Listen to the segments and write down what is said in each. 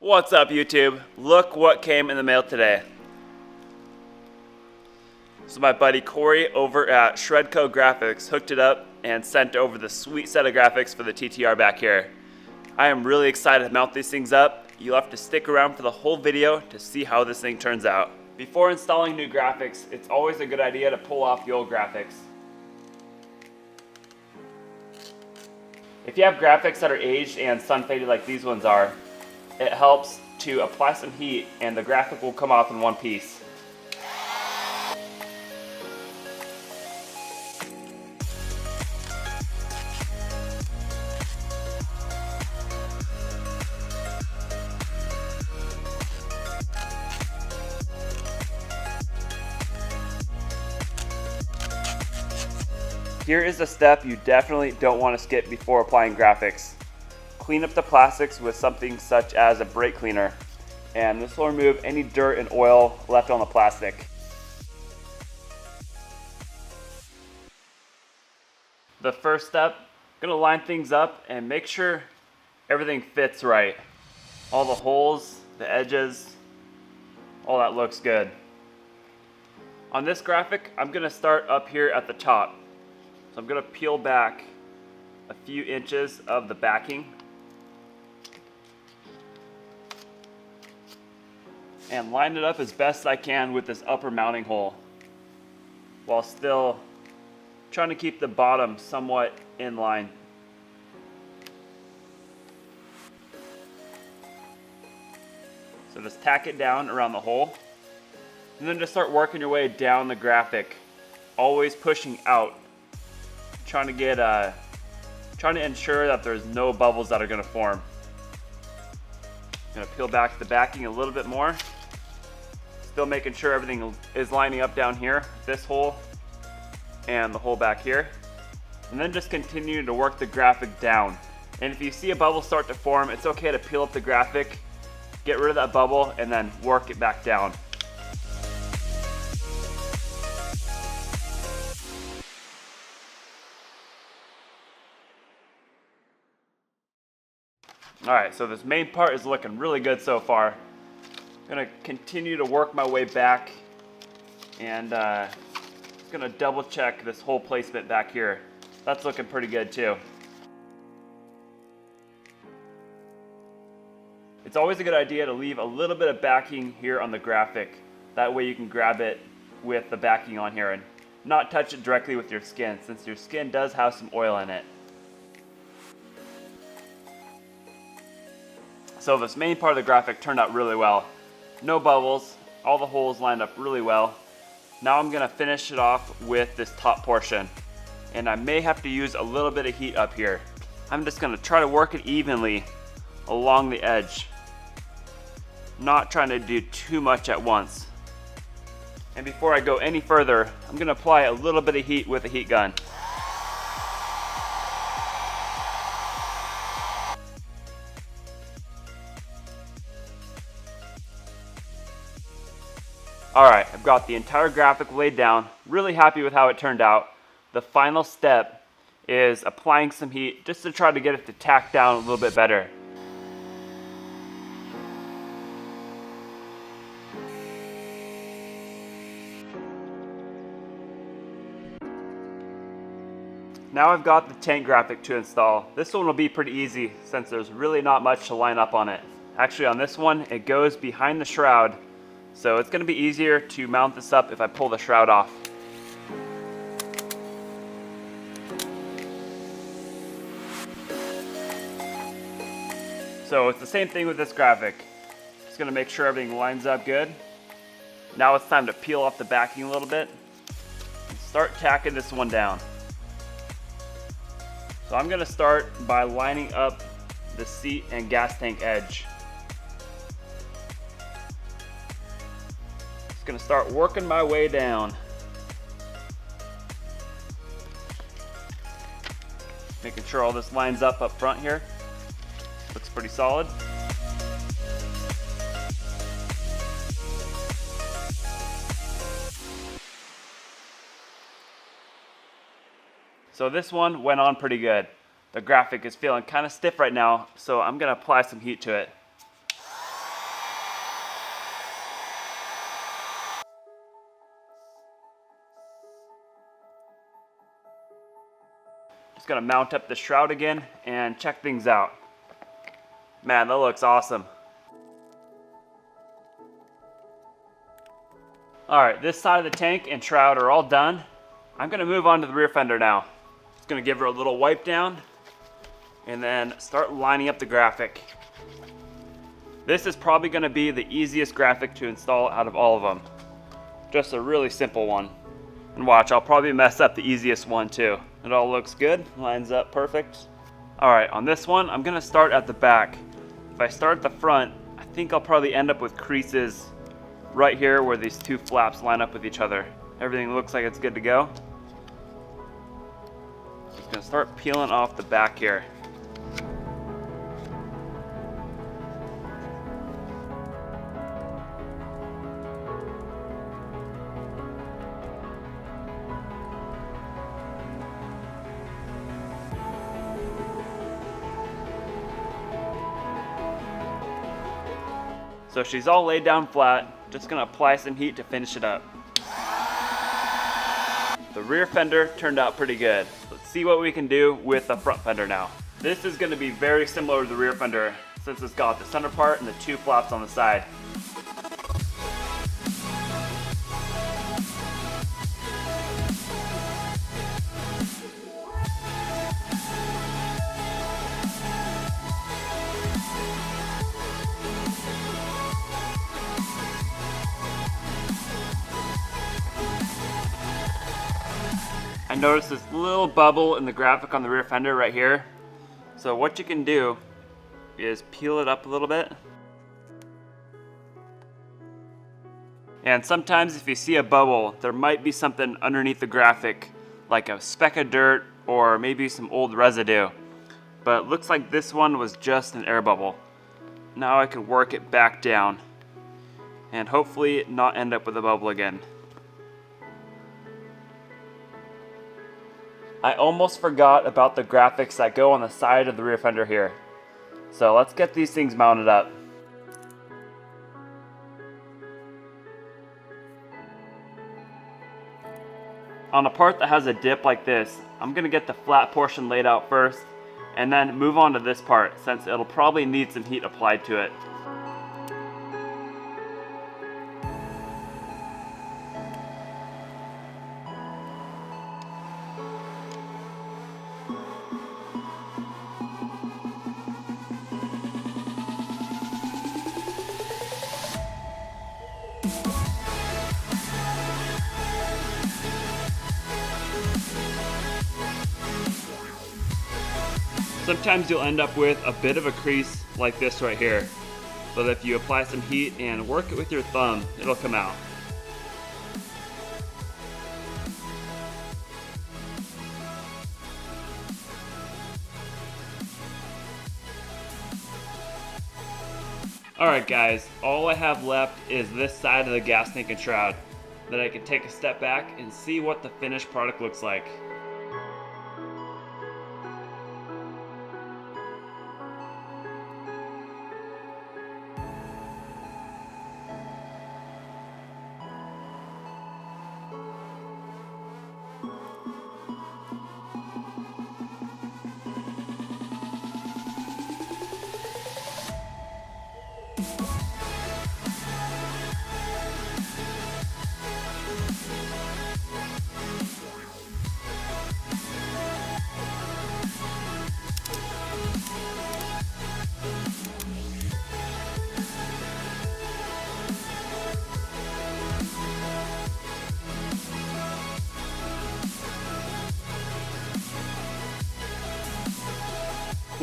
What's up, YouTube? Look what came in the mail today. So my buddy Corey over at Shredco Graphics hooked it up and sent over the sweet set of graphics for the TTR back here. I am really excited to mount these things up. You'll have to stick around for the whole video to see how this thing turns out. Before installing new graphics, it's always a good idea to pull off the old graphics. If you have graphics that are aged and sun faded like these ones are, it helps to apply some heat and the graphic will come off in one piece. Here is a step you definitely don't want to skip before applying graphics. Clean up the plastics with something such as a brake cleaner, and this will remove any dirt and oil left on the plastic. The first step, I'm going to line things up and make sure everything fits right. All the holes, the edges, all that looks good. On this graphic, I'm going to start up here at the top. So I'm going to peel back a few inches of the backing and line it up as best I can with this upper mounting hole while still trying to keep the bottom somewhat in line. So just tack it down around the hole and then just start working your way down the graphic, always pushing out, trying to ensure that there's no bubbles that are going to form. I'm going to peel back the backing a little bit more. Still making sure everything is lining up down here, this hole and the hole back here. And then just continue to work the graphic down. And if you see a bubble start to form, it's okay to peel up the graphic, get rid of that bubble, and then work it back down. Alright, so this main part is looking really good so far. I'm going to continue to work my way back and just going to double check this whole placement back here. That's looking pretty good too. It's always a good idea to leave a little bit of backing here on the graphic. That way you can grab it with the backing on here and not touch it directly with your skin, since your skin does have some oil in it. So this main part of the graphic turned out really well. No bubbles, all the holes lined up really well. Now I'm gonna finish it off with this top portion. And I may have to use a little bit of heat up here. I'm just gonna try to work it evenly along the edge. Not trying to do too much at once. And before I go any further, I'm gonna apply a little bit of heat with a heat gun. Alright, I've got the entire graphic laid down, really happy with how it turned out. The final step is applying some heat just to try to get it to tack down a little bit better. Now I've got the tank graphic to install. This one will be pretty easy since there's really not much to line up on it. Actually on this one, it goes behind the shroud. So it's going to be easier to mount this up if I pull the shroud off. So it's the same thing with this graphic. Just going to make sure everything lines up good. Now it's time to peel off the backing a little bit and start tacking this one down. So I'm going to start by lining up the seat and gas tank edge. Gonna start working my way down. Making sure all this lines up front here. Looks pretty solid. So this one went on pretty good. The graphic is feeling kind of stiff right now, so I'm gonna apply some heat to it. Just gonna mount up the shroud again and check things out. Man, that looks awesome. Alright, this side of the tank and shroud are all done. I'm gonna move on to the rear fender now. Just gonna give her a little wipe down and then start lining up the graphic. This is probably gonna be the easiest graphic to install out of all of them. Just a really simple one. And watch, I'll probably mess up the easiest one too. It all looks good, lines up perfect. Alright, on this one, I'm gonna start at the back. If I start at the front, I think I'll probably end up with creases right here where these two flaps line up with each other. Everything looks like it's good to go. Just gonna start peeling off the back here. So she's all laid down flat, just gonna apply some heat to finish it up. The rear fender turned out pretty good. Let's see what we can do with the front fender now. This is gonna be very similar to the rear fender since it's got the center part and the two flaps on the side. I noticed this little bubble in the graphic on the rear fender right here. So what you can do is peel it up a little bit. And sometimes if you see a bubble, there might be something underneath the graphic, like a speck of dirt or maybe some old residue. But it looks like this one was just an air bubble. Now I can work it back down and hopefully not end up with a bubble again. I almost forgot about the graphics that go on the side of the rear fender here. So let's get these things mounted up. On a part that has a dip like this, I'm gonna get the flat portion laid out first and then move on to this part since it'll probably need some heat applied to it. Sometimes you'll end up with a bit of a crease like this right here, but if you apply some heat and work it with your thumb, it'll come out. Alright guys, all I have left is this side of the gas tank and shroud. Then I can take a step back and see what the finished product looks like.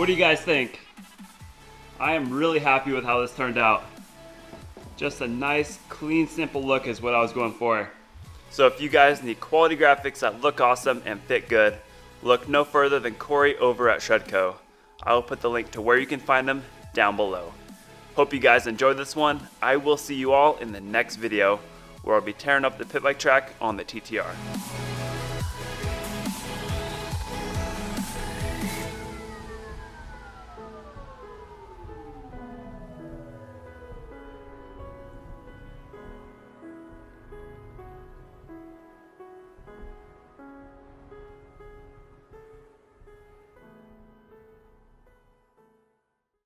What do you guys think? I am really happy with how this turned out. Just a nice, clean, simple look is what I was going for. So if you guys need quality graphics that look awesome and fit good, look no further than Corey over at Shredco. I will put the link to where you can find them down below. Hope you guys enjoyed this one. I will see you all in the next video where I'll be tearing up the pit bike track on the TTR.